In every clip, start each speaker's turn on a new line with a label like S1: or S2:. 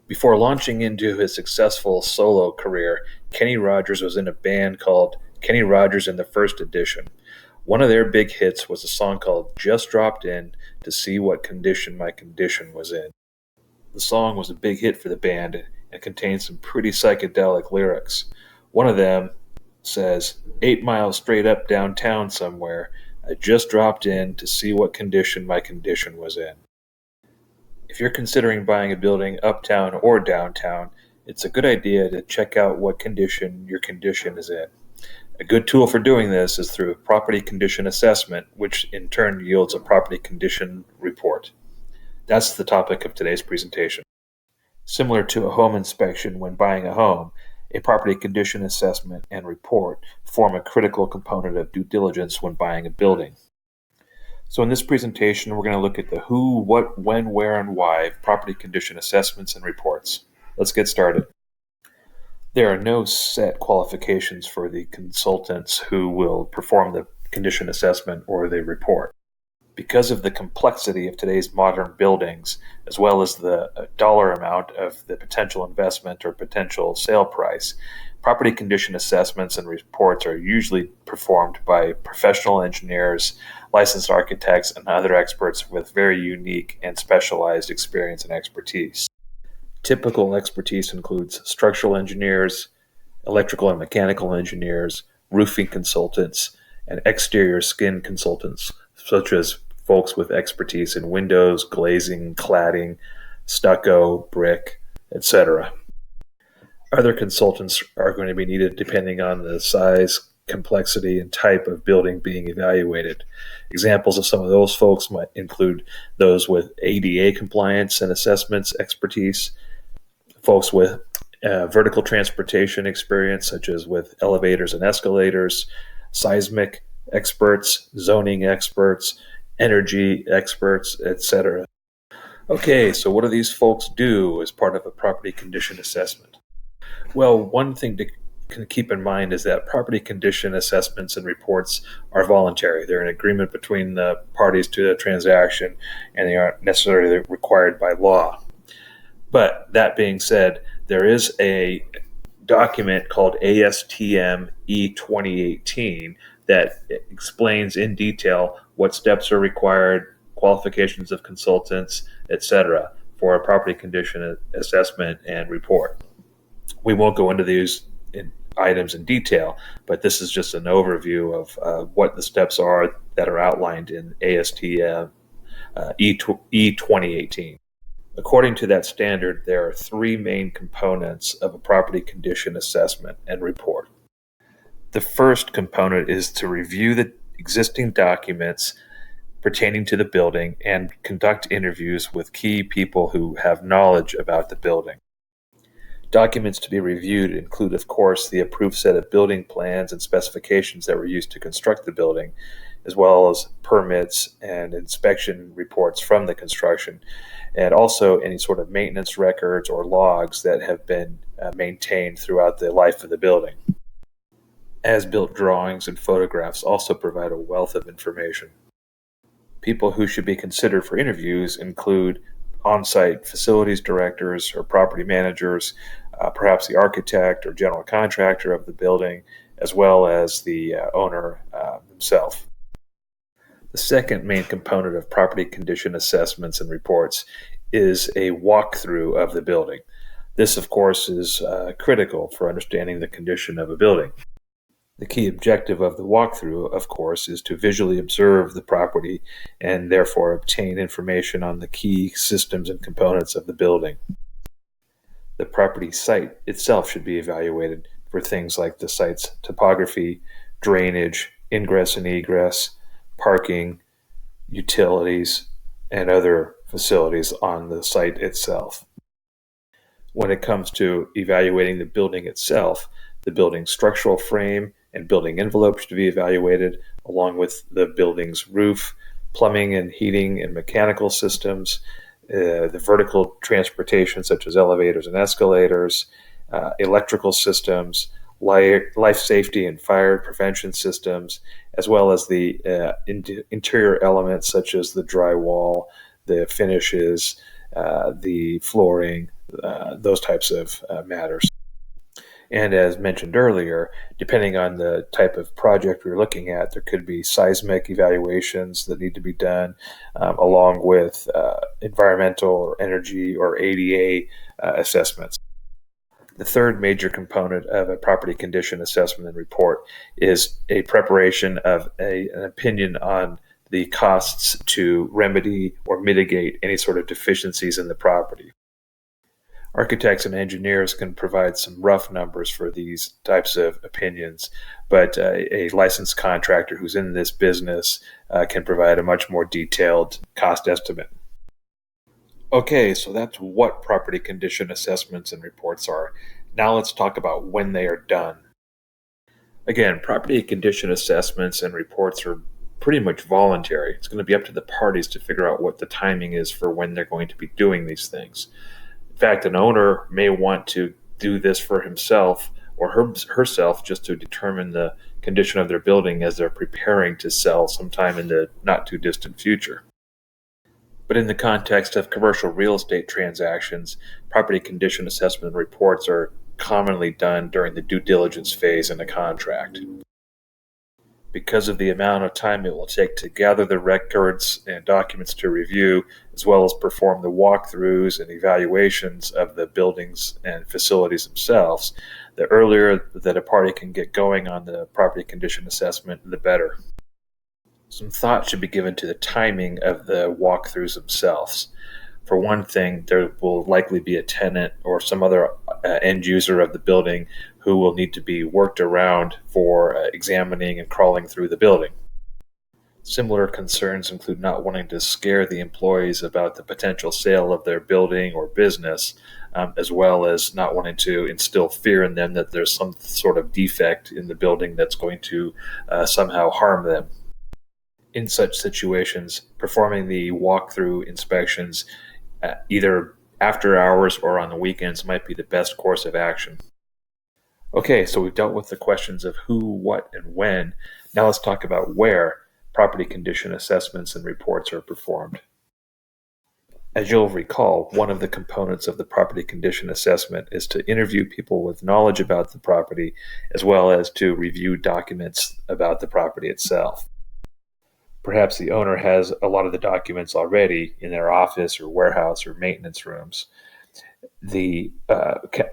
S1: Before launching into his successful solo career, Kenny Rogers was in a band called Kenny Rogers and the First Edition. One of their big hits was a song called Just Dropped In to See What Condition My Condition Was In. The song was a big hit for the band and contained some pretty psychedelic lyrics. One of them says, 8 miles straight up downtown somewhere, I just dropped in to see what condition my condition was in. If you're considering buying a building uptown or downtown, it's a good idea to check out what condition your condition is in. A good tool for doing this is through a property condition assessment, which in turn yields a property condition report. That's the topic of today's presentation. Similar to a home inspection when buying a home, a property condition assessment and report form a critical component of due diligence when buying a building. So in this presentation, we're going to look at the who, what, when, where, and why of property condition assessments and reports. Let's get started. There are no set qualifications for the consultants who will perform the condition assessment or the report. Because of the complexity of today's modern buildings, as well as the dollar amount of the potential investment or potential sale price, property condition assessments and reports are usually performed by professional engineers, licensed architects, and other experts with very unique and specialized experience and expertise. Typical expertise includes structural engineers, electrical and mechanical engineers, roofing consultants, and exterior skin consultants, such as folks with expertise in windows, glazing, cladding, stucco, brick, etc. Other consultants are going to be needed depending on the size, complexity, and type of building being evaluated. Examples of some of those folks might include those with ADA compliance and assessments expertise, folks with vertical transportation experience, such as with elevators and escalators, seismic experts, zoning experts, energy experts, etc. Okay, so what do these folks do as part of a property condition assessment? Well, one thing to keep in mind is that property condition assessments and reports are voluntary. They're an agreement between the parties to the transaction, and they aren't necessarily required by law. But that being said, there is a document called ASTM E2018 that explains in detail what steps are required, qualifications of consultants, etc., for a property condition assessment and report. We won't go into these items in detail, but this is just an overview of what the steps are that are outlined in ASTM E2018. According to that standard, there are three main components of a property condition assessment and report. The first component is to review the existing documents pertaining to the building and conduct interviews with key people who have knowledge about the building. Documents to be reviewed include, of course, the approved set of building plans and specifications that were used to construct the building, as well as permits and inspection reports from the construction, and also any sort of maintenance records or logs that have been maintained throughout the life of the building. As-built drawings and photographs also provide a wealth of information. People who should be considered for interviews include on-site facilities directors or property managers, perhaps the architect or general contractor of the building, as well as the owner himself. The second main component of property condition assessments and reports is a walkthrough of the building. This, of course, is critical for understanding the condition of a building. The key objective of the walkthrough, of course, is to visually observe the property and therefore obtain information on the key systems and components of the building. The property site itself should be evaluated for things like the site's topography, drainage, ingress and egress, parking, utilities, and other facilities on the site itself. When it comes to evaluating the building itself, the building's structural frame and building envelope should be evaluated, along with the building's roof, plumbing and heating and mechanical systems, the vertical transportation such as elevators and escalators, electrical systems, life safety and fire prevention systems, as well as the interior elements such as the drywall, the finishes, the flooring, those types of matters. And as mentioned earlier, depending on the type of project we're looking at, there could be seismic evaluations that need to be done, along with environmental or energy or ADA assessments. The third major component of a property condition assessment and report is a preparation of an opinion on the costs to remedy or mitigate any sort of deficiencies in the property. Architects and engineers can provide some rough numbers for these types of opinions, but a licensed contractor who's in this business can provide a much more detailed cost estimate. Okay, so that's what property condition assessments and reports are. Now let's talk about when they are done. Again, property condition assessments and reports are pretty much voluntary. It's going to be up to the parties to figure out what the timing is for when they're going to be doing these things. In fact, an owner may want to do this for himself or herself just to determine the condition of their building as they're preparing to sell sometime in the not too distant future. But in the context of commercial real estate transactions, property condition assessment reports are commonly done during the due diligence phase in a contract. Because of the amount of time it will take to gather the records and documents to review, as well as perform the walkthroughs and evaluations of the buildings and facilities themselves, the earlier that a party can get going on the property condition assessment, the better. Some thought should be given to the timing of the walkthroughs themselves. For one thing, there will likely be a tenant or some other end user of the building who will need to be worked around for examining and crawling through the building. Similar concerns include not wanting to scare the employees about the potential sale of their building or business, as well as not wanting to instill fear in them that there's some sort of defect in the building that's going to somehow harm them. In such situations, performing the walkthrough inspections either after hours or on the weekends might be the best course of action. Okay, so we've dealt with the questions of who, what, and when. Now let's talk about where property condition assessments and reports are performed. As you'll recall, one of the components of the property condition assessment is to interview people with knowledge about the property, as well as to review documents about the property itself. Perhaps the owner has a lot of the documents already in their office or warehouse or maintenance rooms. The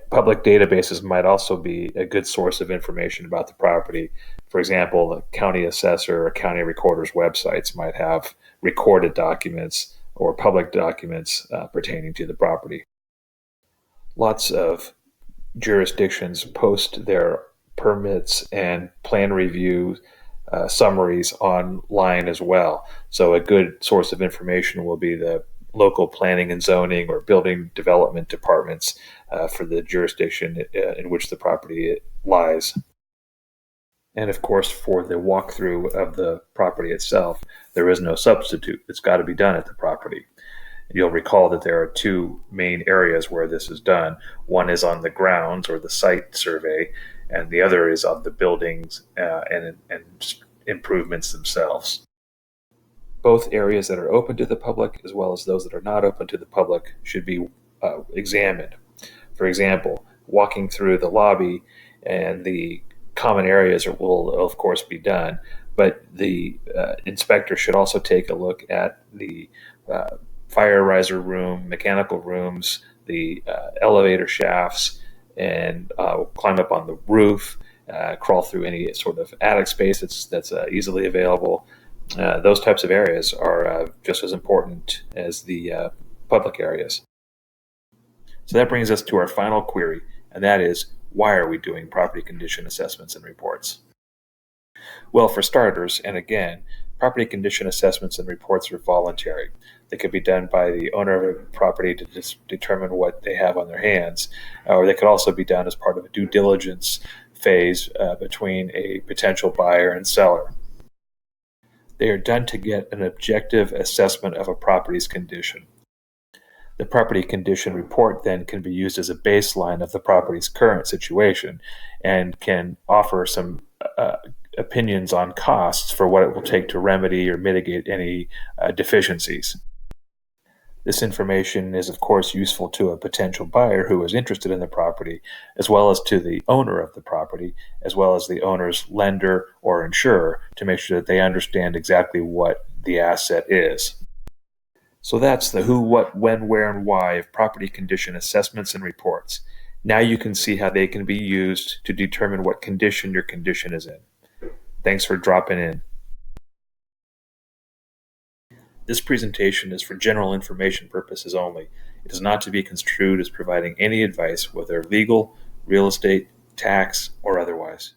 S1: public databases might also be a good source of information about the property. For example, the county assessor or county recorder's websites might have recorded documents or public documents pertaining to the property. Lots of jurisdictions post their permits and plan review summaries online as well. So a good source of information will be the local planning and zoning or building development departments for the jurisdiction in which the property lies. And of course, for the walkthrough of the property itself, there is no substitute. It's got to be done at the property. You'll recall that there are two main areas where this is done. One is on the grounds or the site survey, and the other is on the buildings and improvements themselves. Both areas that are open to the public, as well as those that are not open to the public, should be examined. For example, walking through the lobby and the common areas will, of course, be done, but the inspector should also take a look at the fire riser room, mechanical rooms, the elevator shafts, and climb up on the roof, crawl through any sort of attic space that's easily available. Those types of areas are just as important as the public areas. So that brings us to our final query, and that is, why are we doing property condition assessments and reports? Well, for starters, and again, property condition assessments and reports are voluntary. They can be done by the owner of a property to determine what they have on their hands, or they could also be done as part of a due diligence phase between a potential buyer and seller. They are done to get an objective assessment of a property's condition. The property condition report then can be used as a baseline of the property's current situation and can offer some opinions on costs for what it will take to remedy or mitigate any deficiencies. This information is, of course, useful to a potential buyer who is interested in the property, as well as to the owner of the property, as well as the owner's lender or insurer, to make sure that they understand exactly what the asset is. So that's the who, what, when, where, and why of property condition assessments and reports. Now you can see how they can be used to determine what condition your condition is in. Thanks for dropping in. This presentation is for general information purposes only. It is not to be construed as providing any advice, whether legal, real estate, tax, or otherwise.